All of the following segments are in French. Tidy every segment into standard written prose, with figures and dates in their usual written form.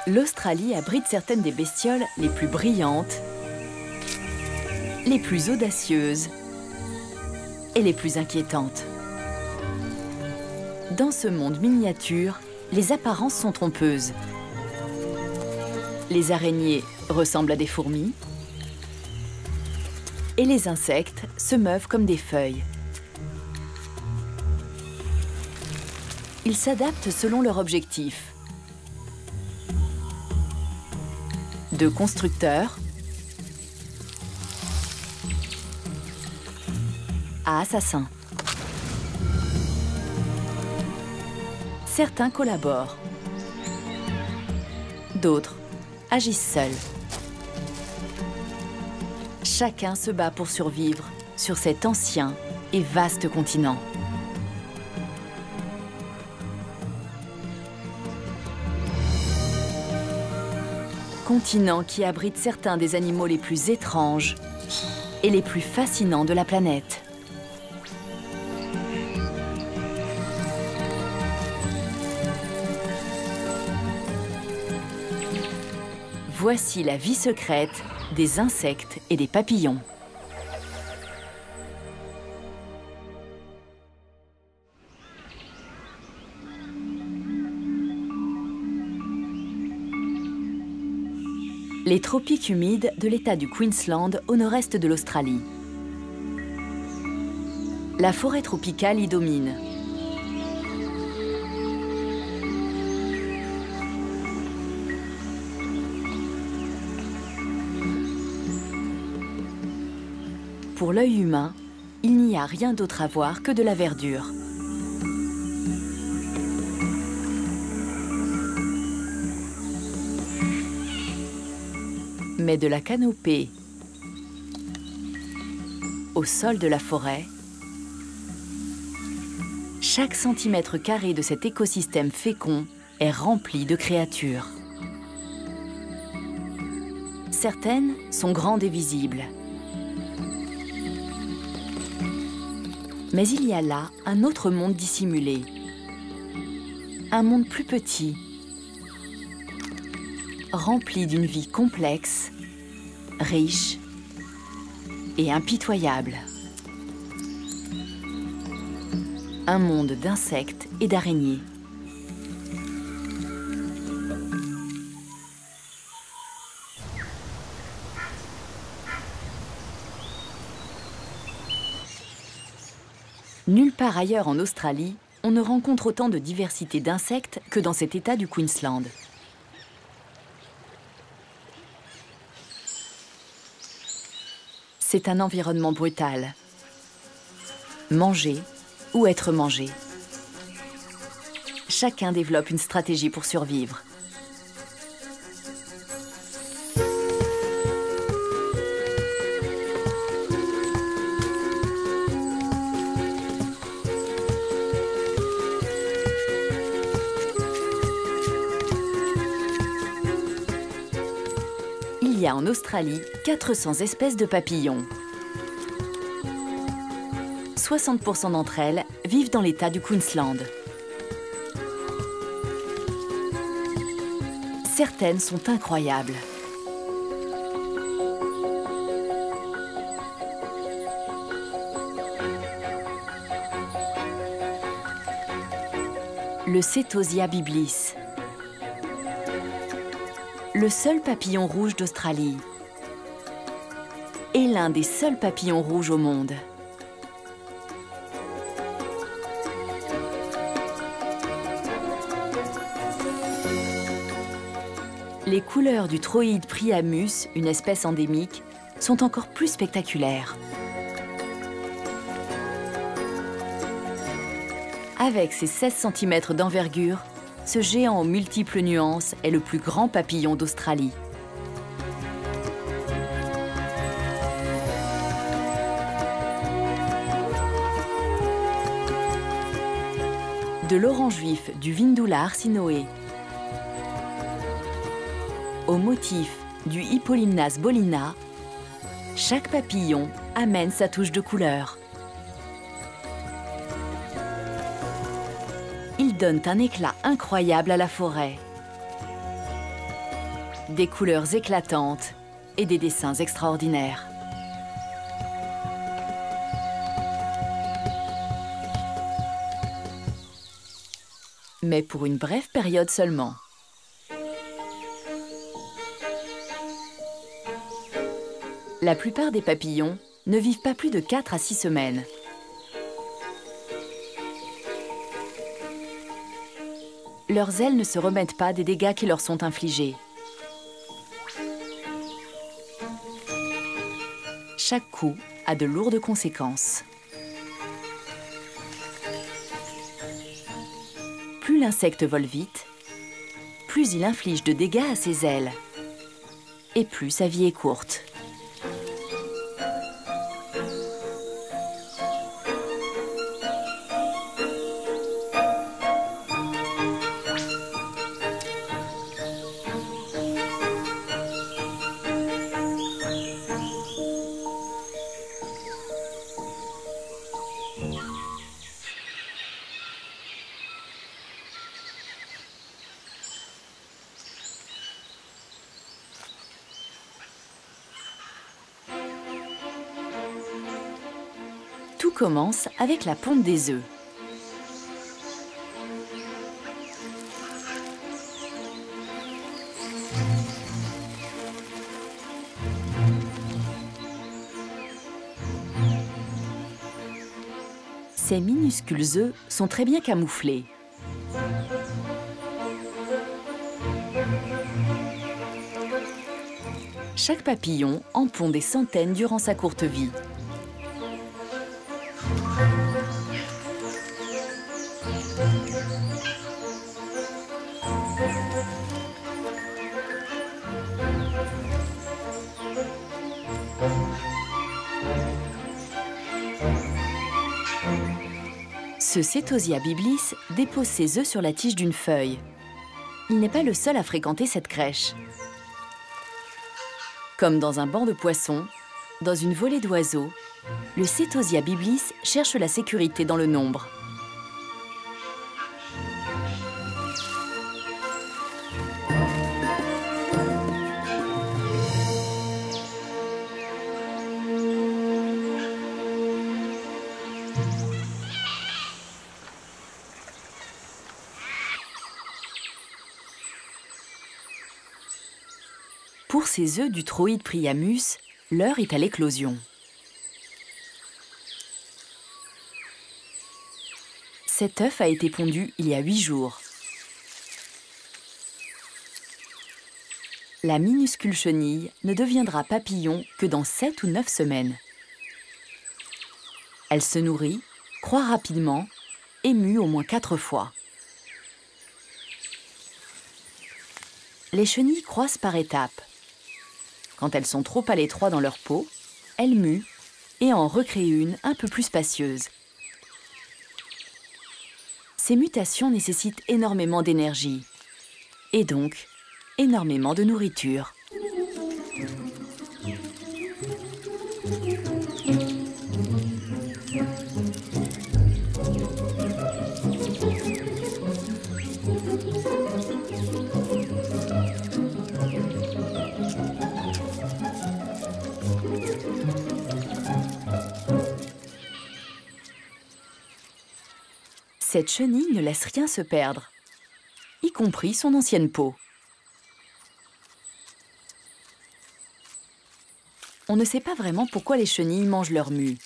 L'Australie abrite certaines des bestioles les plus brillantes, les plus audacieuses et les plus inquiétantes. Dans ce monde miniature, les apparences sont trompeuses. Les araignées ressemblent à des fourmis et les insectes se meuvent comme des feuilles. Ils s'adaptent selon leur objectif. De constructeurs à assassins. Certains collaborent. D'autres agissent seuls. Chacun se bat pour survivre sur cet ancien et vaste continent. Continent qui abrite certains des animaux les plus étranges et les plus fascinants de la planète. Voici la vie secrète des insectes et des papillons. Les tropiques humides de l'État du Queensland au nord-est de l'Australie. La forêt tropicale y domine. Pour l'œil humain, il n'y a rien d'autre à voir que de la verdure. Mais de la canopée au sol de la forêt, chaque centimètre carré de cet écosystème fécond est rempli de créatures. Certaines sont grandes et visibles. Mais il y a là un autre monde dissimulé. Un monde plus petit, rempli d'une vie complexe, riche et impitoyable. Un monde d'insectes et d'araignées. Nulle part ailleurs en Australie, on ne rencontre autant de diversité d'insectes que dans cet état du Queensland. C'est un environnement brutal. Manger ou être mangé. Chacun développe une stratégie pour survivre. Il y a en Australie 400 espèces de papillons. 60% d'entre elles vivent dans l'État du Queensland. Certaines sont incroyables. Le Setosia biblis. Le seul papillon rouge d'Australie et l'un des seuls papillons rouges au monde. Les couleurs du Troïde priamus, une espèce endémique, sont encore plus spectaculaires. Avec ses 16 cm d'envergure, ce géant aux multiples nuances est le plus grand papillon d'Australie. De l'orange vif du Vindula arsinoé au motif du Hippolimnas bolina, chaque papillon amène sa touche de couleur. Ils donnent un éclat incroyable à la forêt. des couleurs éclatantes et des dessins extraordinaires. Mais pour une brève période seulement. La plupart des papillons ne vivent pas plus de 4 à 6 semaines. Leurs ailes ne se remettent pas des dégâts qui leur sont infligés. Chaque coup a de lourdes conséquences. Plus l'insecte vole vite, plus il inflige de dégâts à ses ailes. Et plus sa vie est courte. Tout commence avec la ponte des œufs. Ces minuscules œufs sont très bien camouflés. Chaque papillon en pond des centaines durant sa courte vie. Ce Setosia biblis dépose ses œufs sur la tige d'une feuille. Il n'est pas le seul à fréquenter cette crèche. Comme dans un banc de poissons, dans une volée d'oiseaux, le Setosia biblis cherche la sécurité dans le nombre. Pour ces œufs du Troïde Priamus, l'heure est à l'éclosion. Cet œuf a été pondu il y a 8 jours. La minuscule chenille ne deviendra papillon que dans 7 ou 9 semaines. Elle se nourrit, croît rapidement et mue au moins 4 fois. Les chenilles croissent par étapes. Quand elles sont trop à l'étroit dans leur peau, elles muent et en recréent une un peu plus spacieuse. Ces mutations nécessitent énormément d'énergie et donc énormément de nourriture. Cette chenille ne laisse rien se perdre, y compris son ancienne peau. On ne sait pas vraiment pourquoi les chenilles mangent leur mue.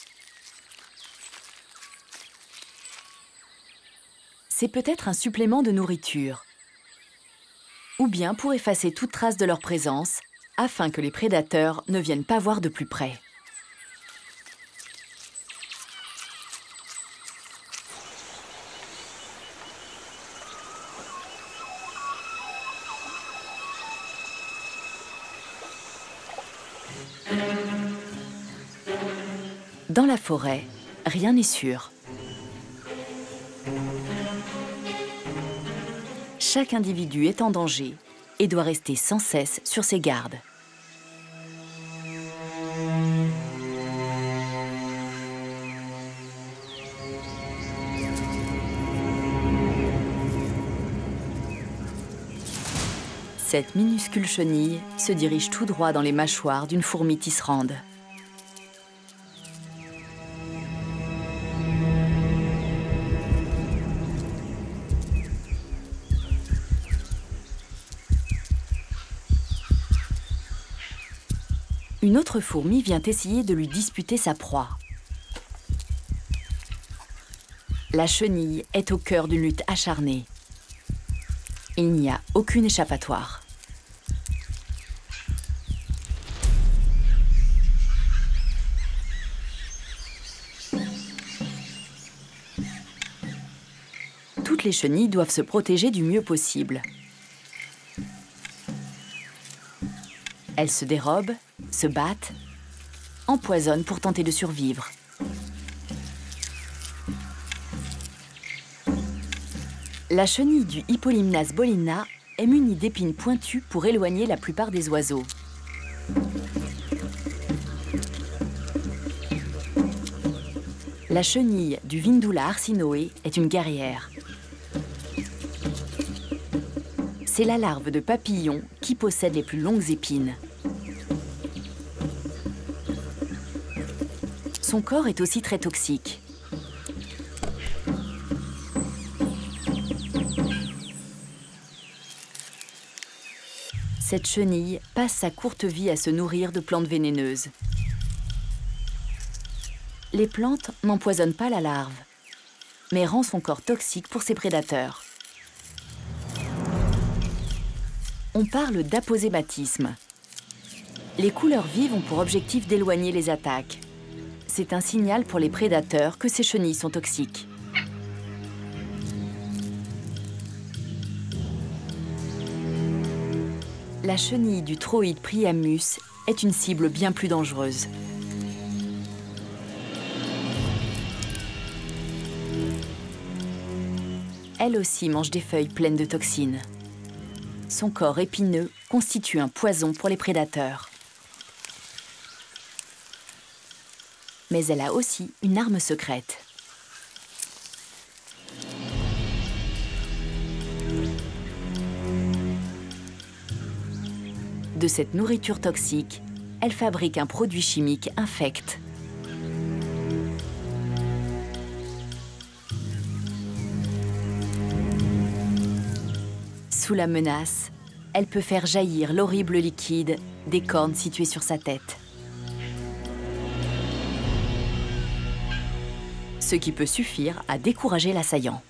C'est peut-être un supplément de nourriture, ou bien pour effacer toute trace de leur présence, afin que les prédateurs ne viennent pas voir de plus près. Dans la forêt, rien n'est sûr. Chaque individu est en danger et doit rester sans cesse sur ses gardes. Cette minuscule chenille se dirige tout droit dans les mâchoires d'une fourmi tisserande. Une autre fourmi vient essayer de lui disputer sa proie. La chenille est au cœur d'une lutte acharnée. Il n'y a aucune échappatoire. Toutes les chenilles doivent se protéger du mieux possible. Elles se dérobent, se battent, empoisonnent pour tenter de survivre. La chenille du Hippolimnas bolina est munie d'épines pointues pour éloigner la plupart des oiseaux. La chenille du Vindula arsinoe est une guerrière. C'est la larve de papillon qui possède les plus longues épines. Son corps est aussi très toxique. Cette chenille passe sa courte vie à se nourrir de plantes vénéneuses. Les plantes n'empoisonnent pas la larve, mais rendent son corps toxique pour ses prédateurs. On parle d'aposématisme. Les couleurs vives ont pour objectif d'éloigner les attaques. C'est un signal pour les prédateurs que ces chenilles sont toxiques. La chenille du Troide priamus est une cible bien plus dangereuse. Elle aussi mange des feuilles pleines de toxines. Son corps épineux constitue un poison pour les prédateurs. Mais elle a aussi une arme secrète. De cette nourriture toxique, elle fabrique un produit chimique infect. Sous la menace, elle peut faire jaillir l'horrible liquide des cornes situées sur sa tête. Ce qui peut suffire à décourager l'assaillant.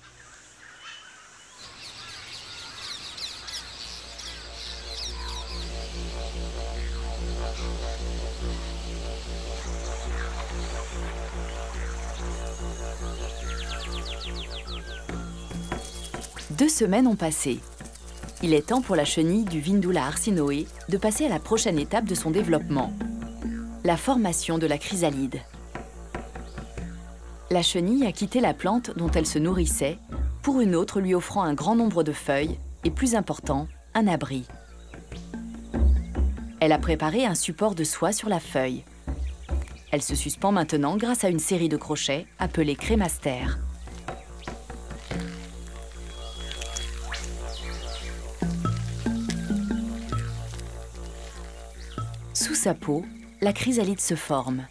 Deux semaines ont passé. Il est temps pour la chenille du Vindula arsinoe de passer à la prochaine étape de son développement, la formation de la chrysalide. La chenille a quitté la plante dont elle se nourrissait pour une autre lui offrant un grand nombre de feuilles et, plus important, un abri. Elle a préparé un support de soie sur la feuille. Elle se suspend maintenant grâce à une série de crochets appelés crémastères. Sous sa peau, la chrysalide se forme.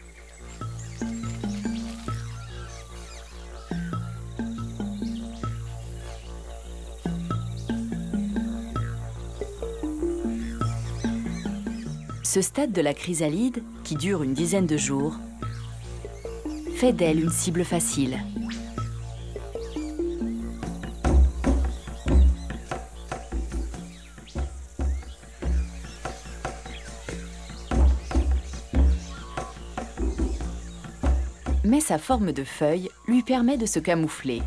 Ce stade de la chrysalide, qui dure une dizaine de jours, fait d'elle une cible facile. Mais sa forme de feuille lui permet de se camoufler.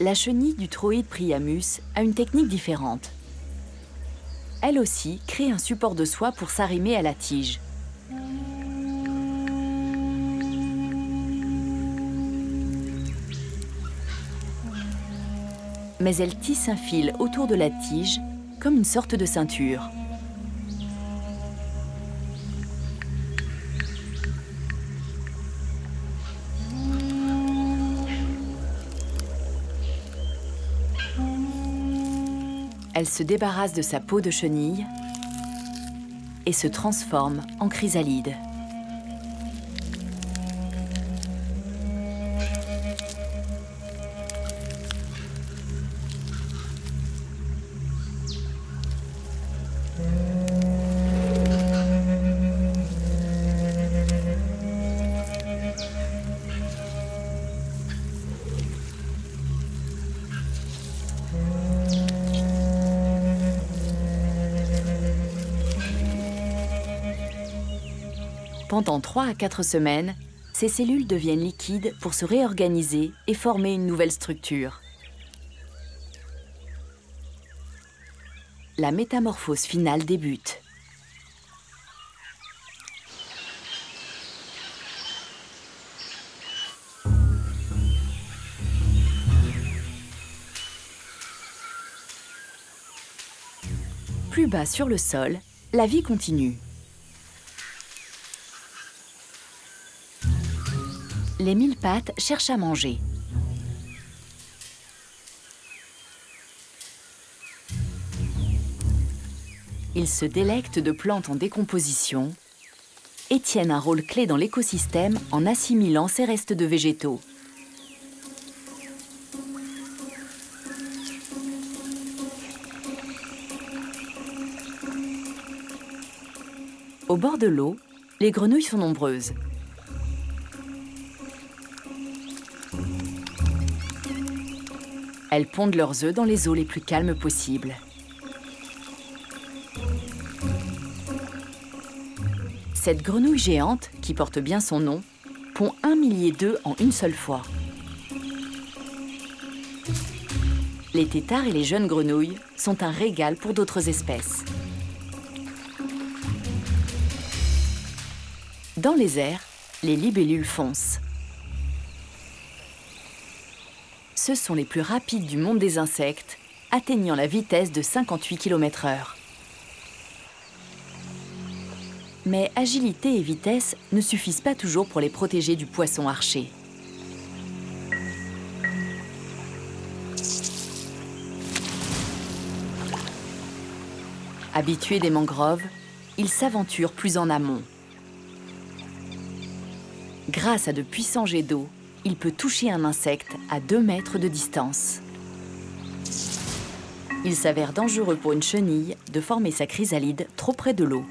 La chenille du Troide priamus a une technique différente. Elle aussi crée un support de soie pour s'arrimer à la tige. Mais elle tisse un fil autour de la tige comme une sorte de ceinture. Elle se débarrasse de sa peau de chenille et se transforme en chrysalide. Pendant 3 à 4 semaines, ces cellules deviennent liquides pour se réorganiser et former une nouvelle structure. La métamorphose finale débute. Plus bas sur le sol, la vie continue. Les mille-pattes cherchent à manger. Ils se délectent de plantes en décomposition et tiennent un rôle clé dans l'écosystème en assimilant ces restes de végétaux. Au bord de l'eau, les grenouilles sont nombreuses. Elles pondent leurs œufs dans les eaux les plus calmes possibles. Cette grenouille géante, qui porte bien son nom, pond 1 millier d'œufs en une seule fois. Les têtards et les jeunes grenouilles sont un régal pour d'autres espèces. Dans les airs, les libellules foncent. Ce sont les plus rapides du monde des insectes, atteignant la vitesse de 58 km/h. Mais agilité et vitesse ne suffisent pas toujours pour les protéger du poisson archer. Habitués des mangroves, ils s'aventurent plus en amont. Grâce à de puissants jets d'eau, il peut toucher un insecte à 2 mètres de distance. Il s'avère dangereux pour une chenille de former sa chrysalide trop près de l'eau.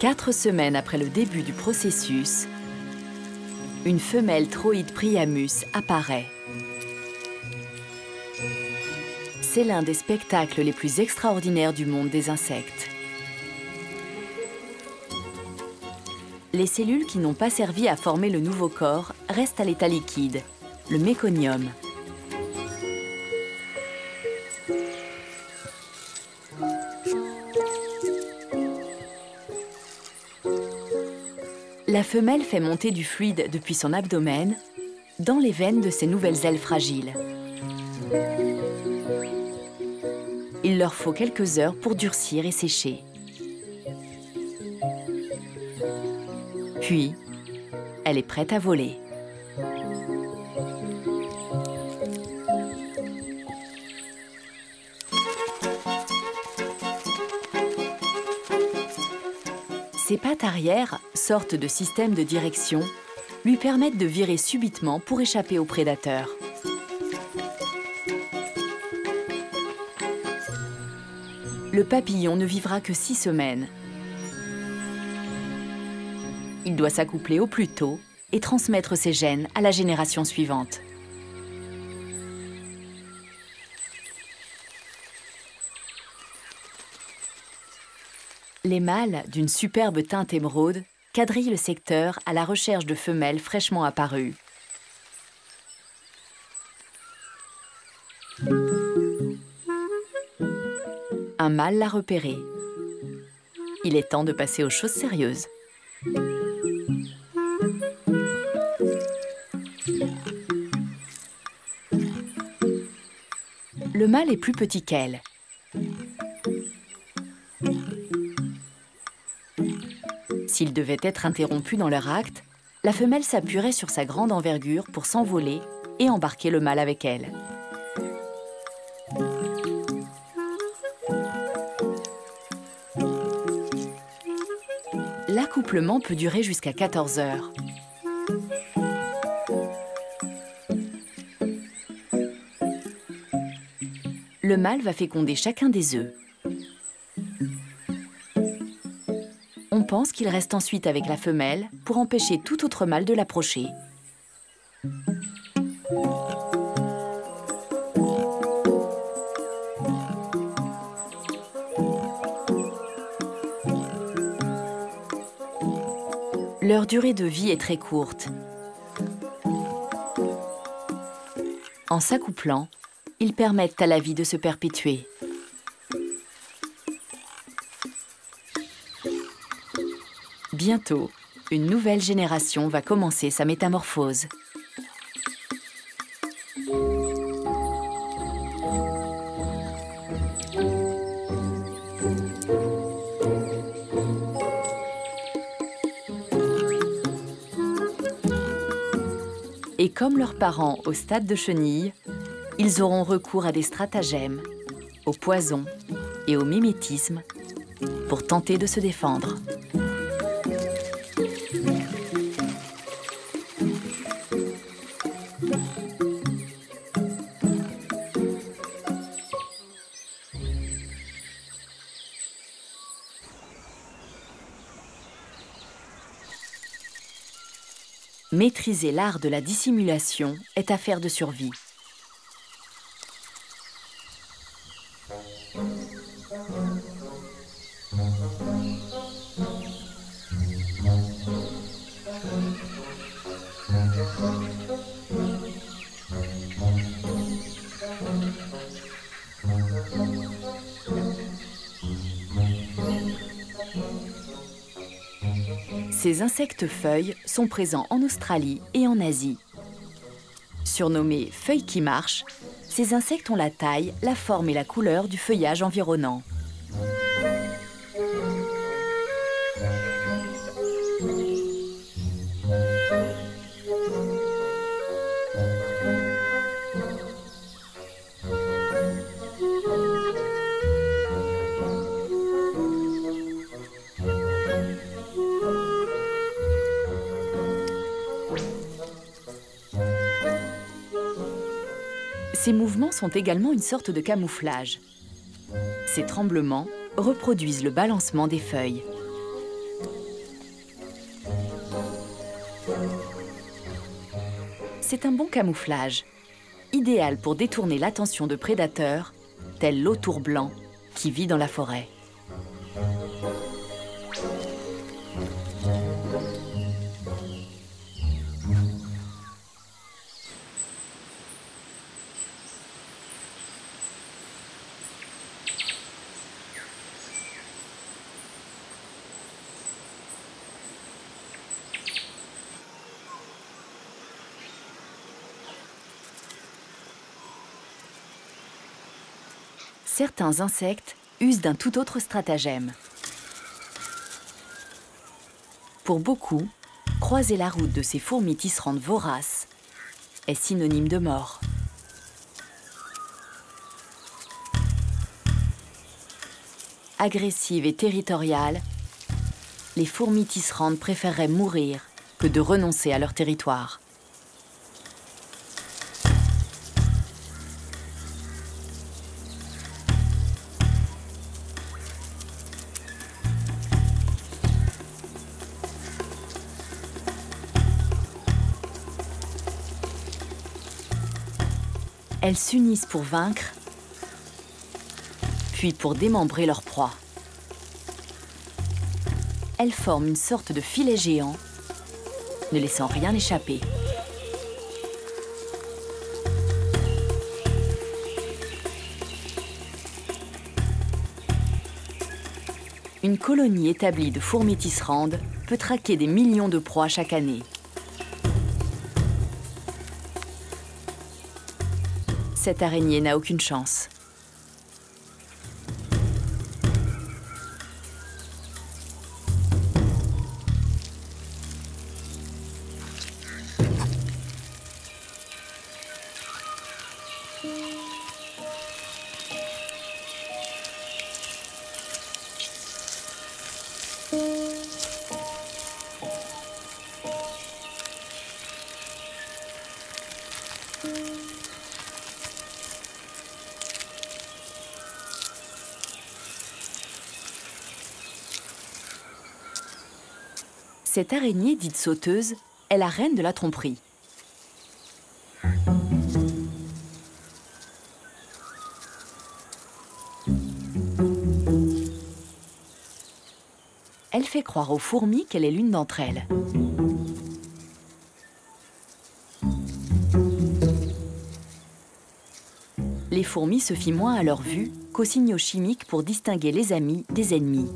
Quatre semaines après le début du processus, une femelle Troide priamus apparaît. C'est l'un des spectacles les plus extraordinaires du monde des insectes. Les cellules qui n'ont pas servi à former le nouveau corps restent à l'état liquide, le méconium. La femelle fait monter du fluide depuis son abdomen dans les veines de ses nouvelles ailes fragiles. Il leur faut quelques heures pour durcir et sécher. Puis, elle est prête à voler. Ses pattes arrière, sorte de système de direction, lui permettent de virer subitement pour échapper aux prédateurs. Le papillon ne vivra que 6 semaines. Il doit s'accoupler au plus tôt et transmettre ses gènes à la génération suivante. Les mâles, d'une superbe teinte émeraude, quadrillent le secteur à la recherche de femelles fraîchement apparues. Un mâle l'a repéré. Il est temps de passer aux choses sérieuses. Le mâle est plus petit qu'elle. S'il devait être interrompu dans leur acte, la femelle s'appuierait sur sa grande envergure pour s'envoler et embarquer le mâle avec elle. L'accouplement peut durer jusqu'à 14 heures. Le mâle va féconder chacun des œufs. On pense qu'il reste ensuite avec la femelle pour empêcher tout autre mâle de l'approcher. Leur durée de vie est très courte. En s'accouplant, ils permettent à la vie de se perpétuer. Bientôt, une nouvelle génération va commencer sa métamorphose. Et comme leurs parents au stade de chenille, ils auront recours à des stratagèmes, au poison et au mimétisme pour tenter de se défendre. Maîtriser l'art de la dissimulation est affaire de survie. Ces insectes-feuilles sont présents en Australie et en Asie. Surnommés feuilles qui marchent, ces insectes ont la taille, la forme et la couleur du feuillage environnant. Ces mouvements sont également une sorte de camouflage. Ces tremblements reproduisent le balancement des feuilles. C'est un bon camouflage, idéal pour détourner l'attention de prédateurs, tels l'autour blanc qui vit dans la forêt. Certains insectes usent d'un tout autre stratagème. Pour beaucoup, croiser la route de ces fourmis tisserandes voraces est synonyme de mort. Agressives et territoriales, les fourmis tisserandes préféreraient mourir que de renoncer à leur territoire. Elles s'unissent pour vaincre, puis pour démembrer leur proie. elles forment une sorte de filet géant, ne laissant rien échapper. Une colonie établie de fourmis tisserandes peut traquer des millions de proies chaque année. Cette araignée n'a aucune chance. Cette araignée dite sauteuse est la reine de la tromperie. Elle fait croire aux fourmis qu'elle est l'une d'entre elles. Les fourmis se fient moins à leur vue qu'aux signaux chimiques pour distinguer les amis des ennemis.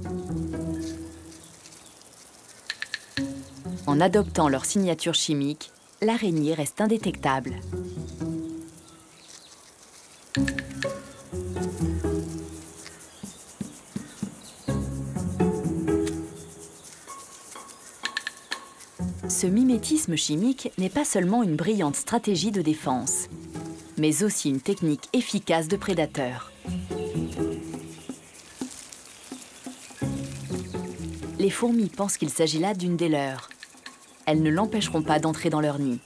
En adoptant leur signature chimique, l'araignée reste indétectable. Ce mimétisme chimique n'est pas seulement une brillante stratégie de défense, mais aussi une technique efficace de prédateur. Les fourmis pensent qu'il s'agit là d'une des leurs. Elles ne l'empêcheront pas d'entrer dans leur nid.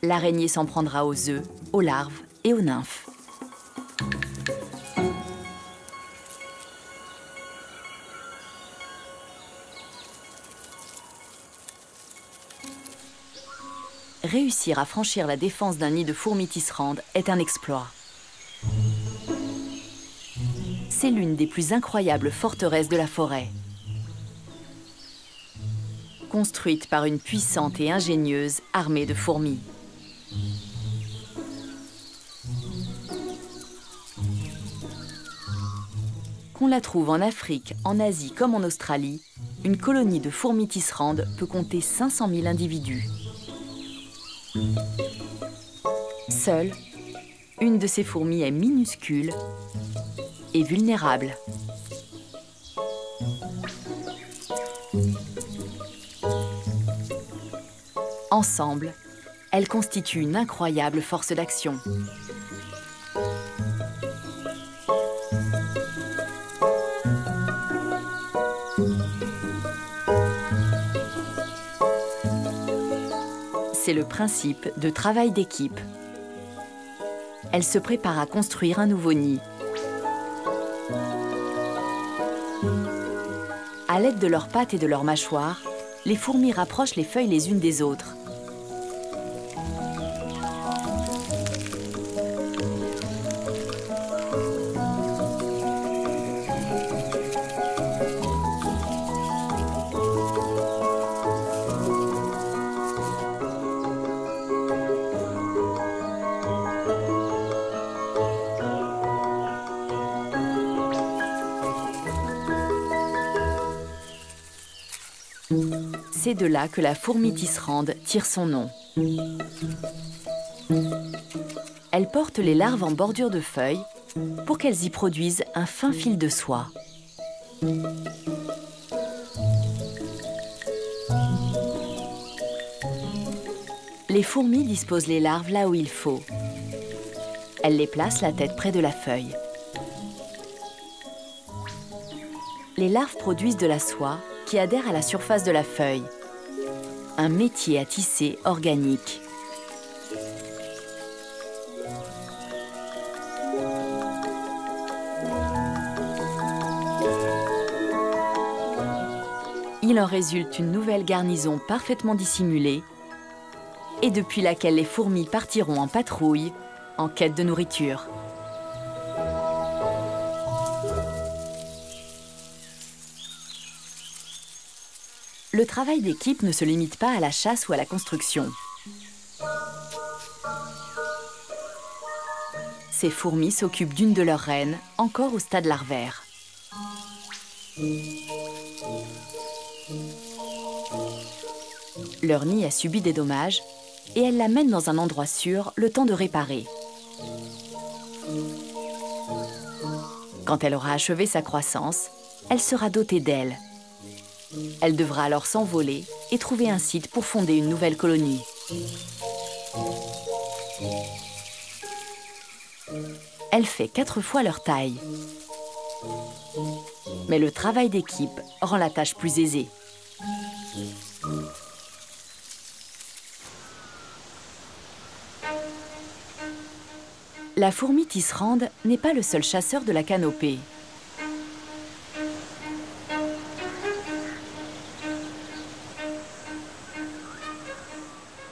L'araignée s'en prendra aux œufs, aux larves et aux nymphes. Réussir à franchir la défense d'un nid de fourmis tisserandes est un exploit. C'est l'une des plus incroyables forteresses de la forêt. Construite par une puissante et ingénieuse armée de fourmis. Qu'on la trouve en Afrique, en Asie comme en Australie, une colonie de fourmis tisserandes peut compter 500 000 individus. Seule, une de ces fourmis est minuscule et vulnérable. Ensemble, elles constituent une incroyable force d'action. C'est le principe de travail d'équipe. Elles se préparent à construire un nouveau nid. À l'aide de leurs pattes et de leurs mâchoires, les fourmis rapprochent les feuilles les unes des autres. C'est de là que la fourmi tisserande tire son nom. Elle porte les larves en bordure de feuilles pour qu'elles y produisent un fin fil de soie. Les fourmis disposent les larves là où il faut. Elles les placent la tête près de la feuille. Les larves produisent de la soie qui adhère à la surface de la feuille. Un métier à tisser organique. Il en résulte une nouvelle garnison parfaitement dissimulée et depuis laquelle les fourmis partiront en patrouille en quête de nourriture. le travail d'équipe ne se limite pas à la chasse ou à la construction. Ces fourmis s'occupent d'une de leurs reines, encore au stade larvaire. Leur nid a subi des dommages et elles la mènent dans un endroit sûr le temps de réparer. Quand elle aura achevé sa croissance, elle sera dotée d'ailes. Elle devra alors s'envoler et trouver un site pour fonder une nouvelle colonie. Elle fait 4 fois leur taille. Mais le travail d'équipe rend la tâche plus aisée. La fourmi tisserande n'est pas le seul chasseur de la canopée.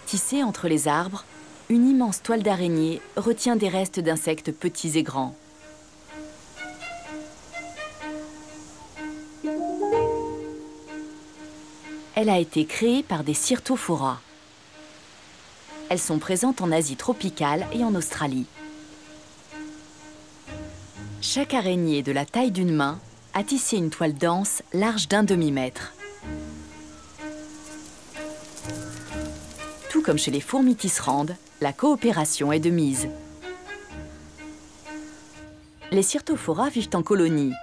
Tissée entre les arbres, une immense toile d'araignée retient des restes d'insectes petits et grands. Elle a été créée par des Cyrtophoras. Elles sont présentes en Asie tropicale et en Australie. Chaque araignée de la taille d'une main a tissé une toile dense large d'1 demi-mètre. Tout comme chez les fourmis tisserandes, la coopération est de mise. Les Cyrtophoras vivent en colonie,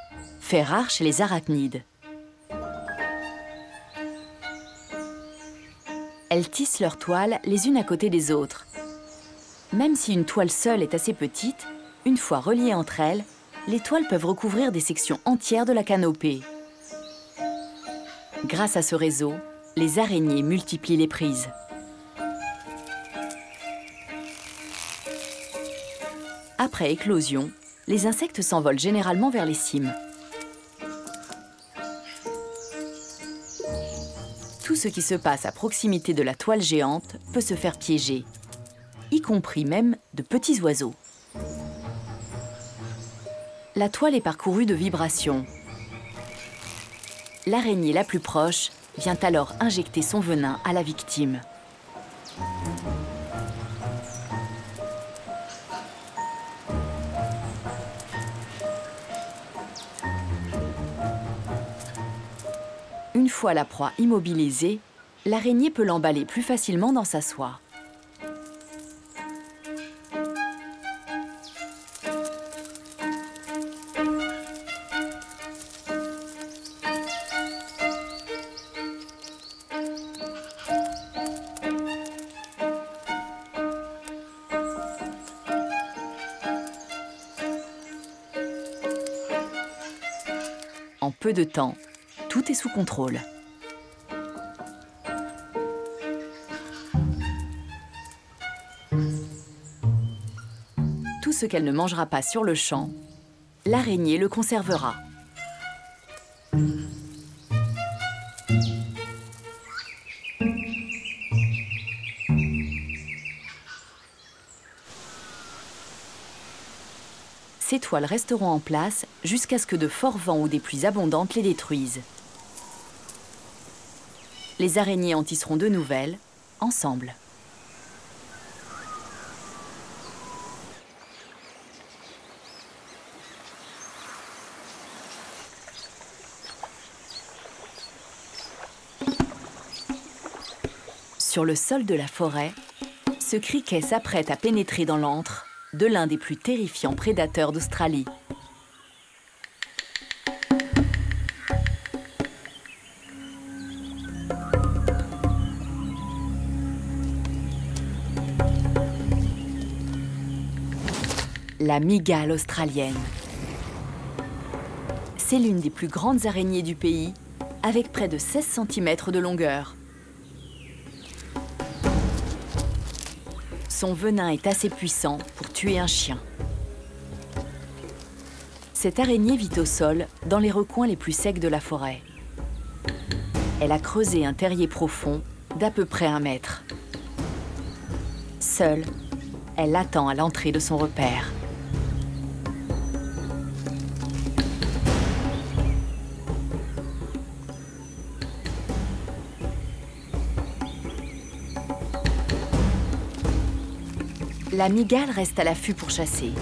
fait rare chez les arachnides. Elles tissent leurs toiles les unes à côté des autres. Même si une toile seule est assez petite, une fois reliées entre elles, les toiles peuvent recouvrir des sections entières de la canopée. Grâce à ce réseau, les araignées multiplient les prises. Après éclosion, les insectes s'envolent généralement vers les cimes. Tout ce qui se passe à proximité de la toile géante peut se faire piéger, y compris même de petits oiseaux. La toile est parcourue de vibrations. L'araignée la plus proche vient alors injecter son venin à la victime. Une fois la proie immobilisée, l'araignée peut l'emballer plus facilement dans sa soie. En peu de temps, tout est sous contrôle. Tout ce qu'elle ne mangera pas sur le champ, l'araignée le conservera. Ces toiles resteront en place jusqu'à ce que de forts vents ou des pluies abondantes les détruisent. Les araignées en tisseront de nouvelles, ensemble. Sur le sol de la forêt, ce criquet s'apprête à pénétrer dans l'antre de l'un des plus terrifiants prédateurs d'Australie. La mygale australienne. C'est l'une des plus grandes araignées du pays, avec près de 16 cm de longueur. Son venin est assez puissant pour tuer un chien. Cette araignée vit au sol, dans les recoins les plus secs de la forêt. Elle a creusé un terrier profond d'à peu près 1 mètre. Seule, elle attend à l'entrée de son repère. La mygale reste à l'affût pour chasser.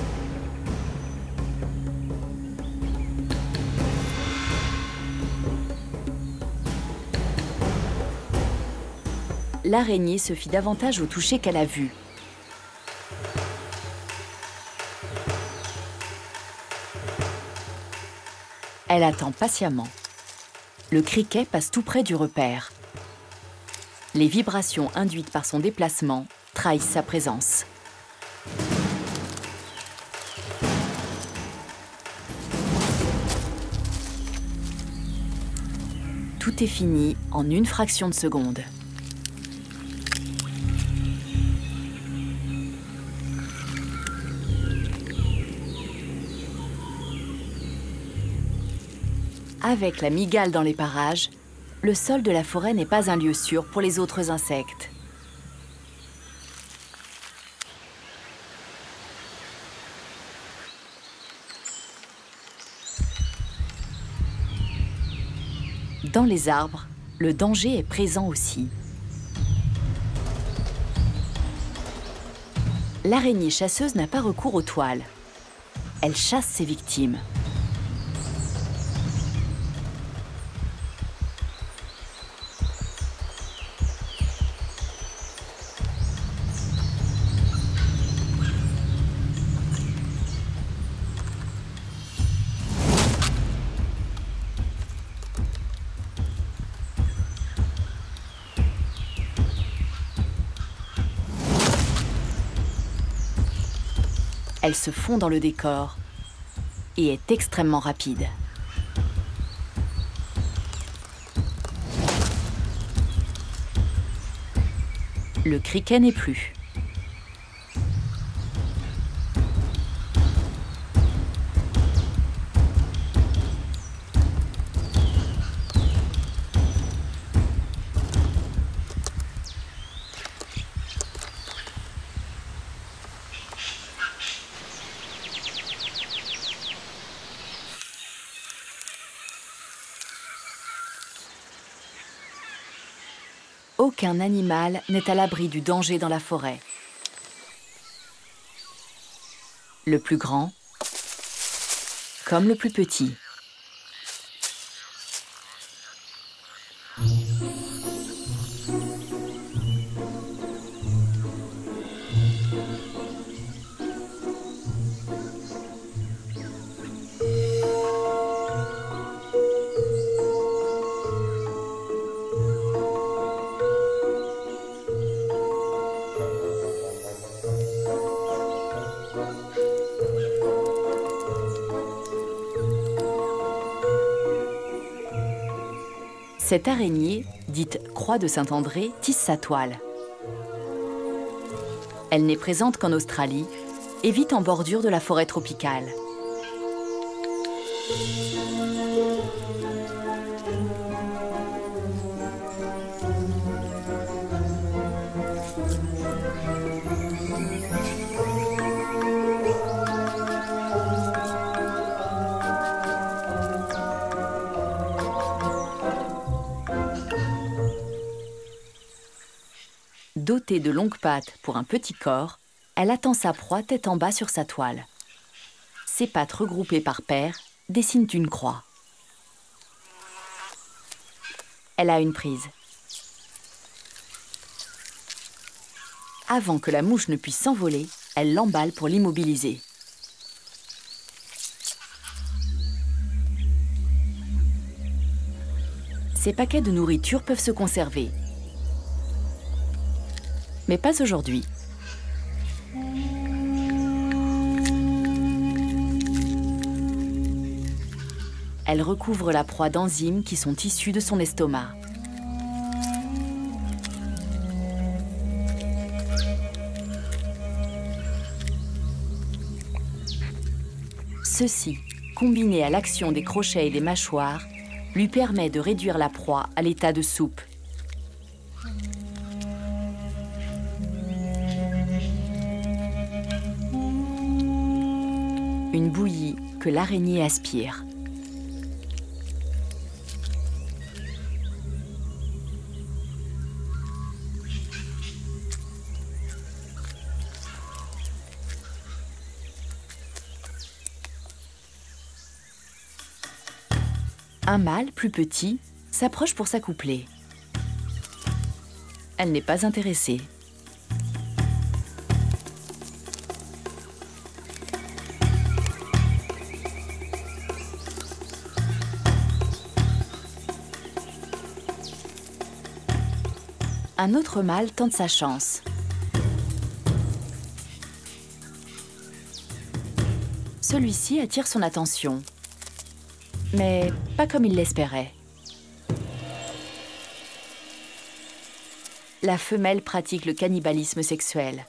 L'araignée se fie davantage au toucher qu'à la vue. Elle attend patiemment. Le criquet passe tout près du repère. Les vibrations induites par son déplacement trahissent sa présence. Tout est fini en une fraction de seconde. Avec la mygale dans les parages, le sol de la forêt n'est pas un lieu sûr pour les autres insectes. Dans les arbres, le danger est présent aussi. L'araignée chasseuse n'a pas recours aux toiles. Elle chasse ses victimes. Elle se fond dans le décor et est extrêmement rapide. Le criquet n'est plus. Aucun animal n'est à l'abri du danger dans la forêt. Le plus grand, comme le plus petit. Cette araignée, dite croix de Saint-André, tisse sa toile. Elle n'est présente qu'en Australie et vit en bordure de la forêt tropicale. Dotée de longues pattes pour un petit corps, elle attend sa proie tête en bas sur sa toile. Ses pattes regroupées par paires dessinent une croix. Elle a une prise. Avant que la mouche ne puisse s'envoler, elle l'emballe pour l'immobiliser. Ces paquets de nourriture peuvent se conserver. Mais pas aujourd'hui. Elle recouvre la proie d'enzymes qui sont issues de son estomac. Ceci, combiné à l'action des crochets et des mâchoires, lui permet de réduire la proie à l'état de soupe. Une bouillie que l'araignée aspire. Un mâle, plus petit, s'approche pour s'accoupler. Elle n'est pas intéressée. Un autre mâle tente sa chance. Celui-ci attire son attention, mais pas comme il l'espérait. La femelle pratique le cannibalisme sexuel.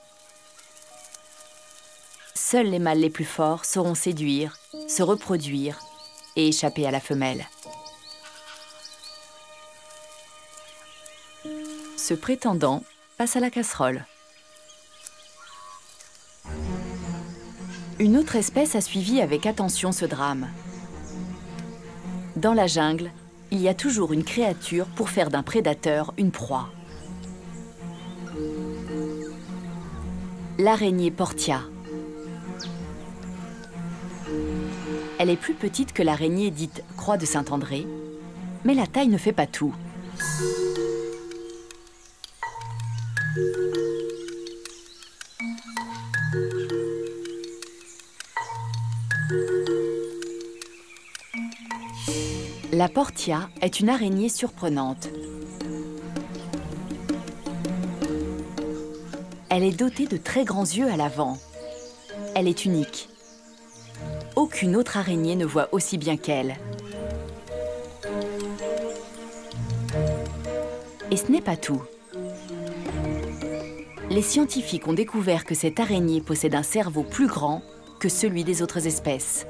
Seuls les mâles les plus forts sauront séduire, se reproduire et échapper à la femelle. Ce prétendant passe à la casserole. Une autre espèce a suivi avec attention ce drame. Dans la jungle, il y a toujours une créature pour faire d'un prédateur une proie. L'araignée Portia. Elle est plus petite que l'araignée dite croix de Saint-André, mais la taille ne fait pas tout. La Portia est une araignée surprenante. Elle est dotée de très grands yeux à l'avant. Elle est unique. Aucune autre araignée ne voit aussi bien qu'elle. Et ce n'est pas tout. Les scientifiques ont découvert que cette araignée possède un cerveau plus grand que celui des autres espèces.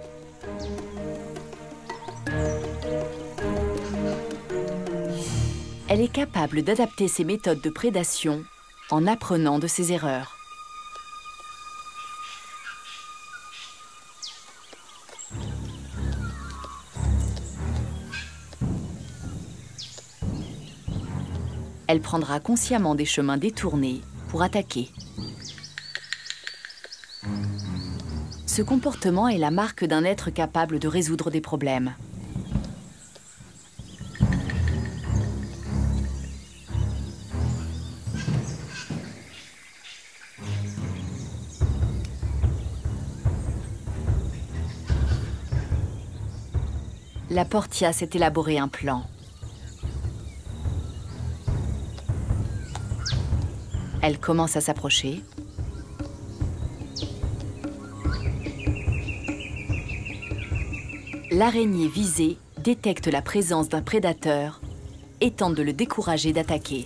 Elle est capable d'adapter ses méthodes de prédation en apprenant de ses erreurs. Elle prendra consciemment des chemins détournés pour attaquer. Ce comportement est la marque d'un être capable de résoudre des problèmes. La Portia s'est élaboré un plan. Elle commence à s'approcher. L'araignée visée détecte la présence d'un prédateur et tente de le décourager d'attaquer.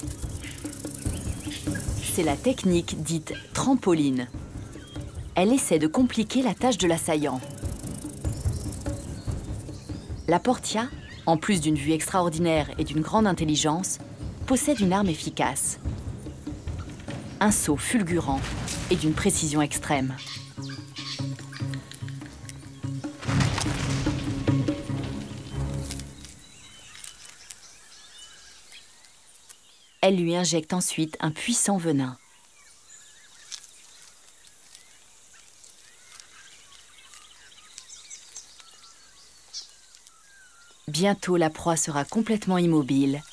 C'est la technique dite trampoline. Elle essaie de compliquer la tâche de l'assaillant. La Portia, en plus d'une vue extraordinaire et d'une grande intelligence, possède une arme efficace. Un saut fulgurant et d'une précision extrême. Elle lui injecte ensuite un puissant venin. Bientôt, la proie sera complètement immobile,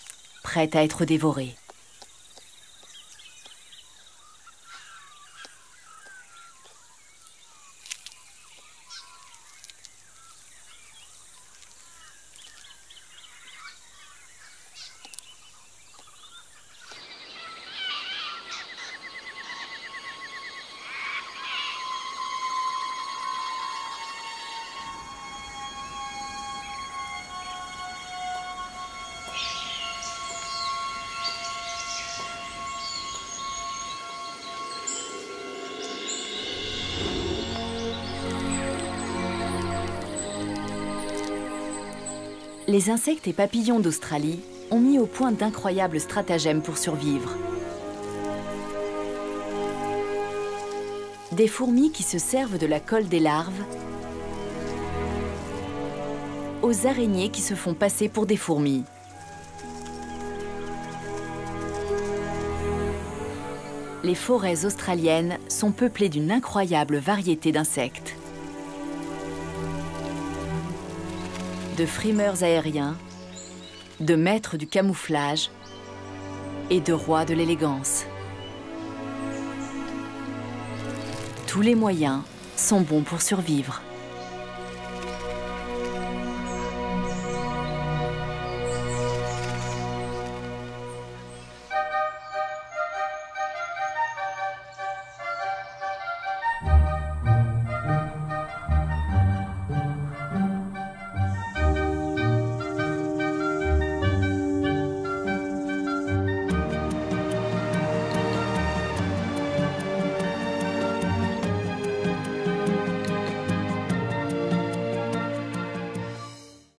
prête à être dévorée. Les insectes et papillons d'Australie ont mis au point d'incroyables stratagèmes pour survivre. Des fourmis qui se servent de la colle des larves, aux araignées qui se font passer pour des fourmis. Les forêts australiennes sont peuplées d'une incroyable variété d'insectes. de frimeurs aériens, de maîtres du camouflage et de rois de l'élégance. Tous les moyens sont bons pour survivre.